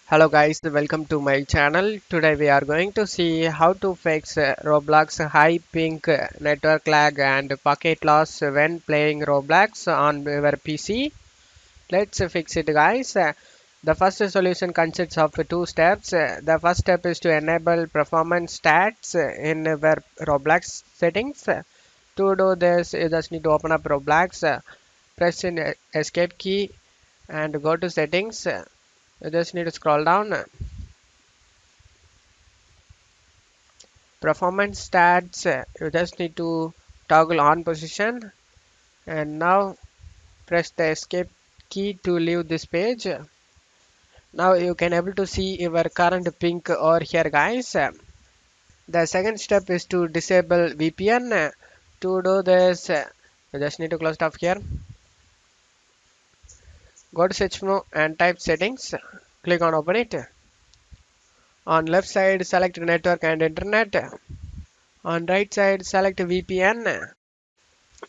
Hello guys, welcome to my channel. Today we are going to see how to fix Roblox high ping network lag and packet loss when playing Roblox on your PC. Let's fix it guys. The first solution consists of two steps. The first step is to enable performance stats in your Roblox settings. To do this, you just need to open up Roblox, press in escape key and go to settings. You just need to scroll down. Performance stats, you just need to toggle on position and now press the escape key to leave this page. Now you can able to see your current ping over here guys. The second step is to disable VPN. To do this, you just need to close it off here. Go to search menu and type settings. Click on open it. On left side select network and internet. On right side select VPN.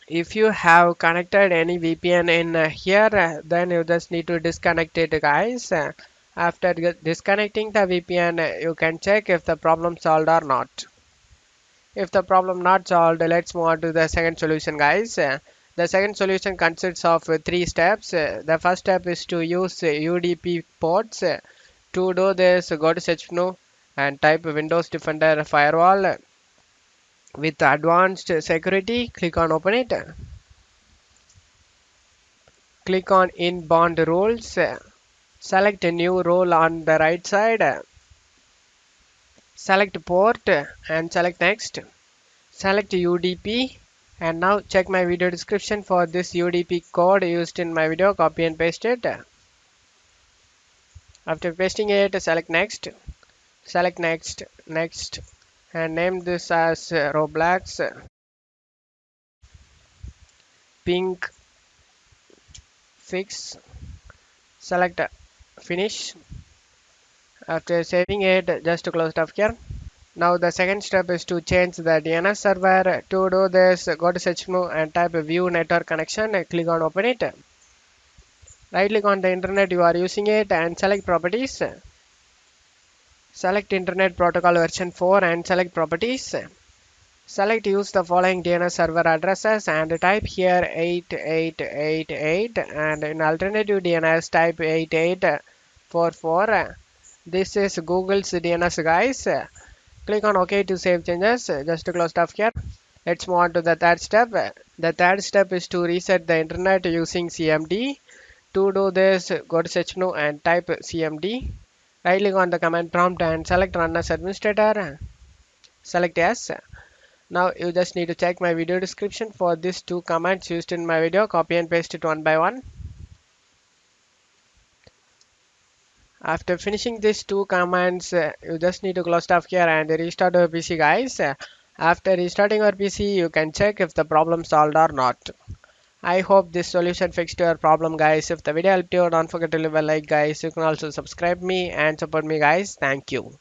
If you have connected any VPN in here, then you just need to disconnect it guys. After disconnecting the VPN, you can check if the problem solved or not. If the problem not solved, let's move on to the second solution guys. The second solution consists of three steps. The first step is to use UDP ports. To do this, go to search menu and type Windows Defender Firewall. With advanced security, click on open it. Click on inbound rules. Select a new role on the right side. Select port and select next. Select UDP and now check my video description for this UDP code used in my video. Copy and paste it. After pasting it, select next. Select next, next, and name this as Roblox pink fix. Select finish. After saving it, just to close it off here. Now the second step is to change the DNS server. To do this, go to search menu and type view network connection. Click on open it. Right click on the internet you are using it and select properties. Select internet protocol version 4 and select properties. Select use the following DNS server addresses and type here 8888 and in alternative DNS type 8844. This is Google's DNS guys. Click on OK to save changes. Just to close stuff here. Let's move on to the third step. The third step is to reset the internet using CMD. To do this, go to search menu and type CMD. Right click on the command prompt and select run as administrator. Select yes. Now you just need to check my video description for these two commands used in my video. Copy and paste it one by one. After finishing these two commands, you just need to close stuff here and restart your PC guys. After restarting your PC, you can check if the problem solved or not. I hope this solution fixed your problem guys. If the video helped you, don't forget to leave a like guys. You can also subscribe me and support me guys. Thank you.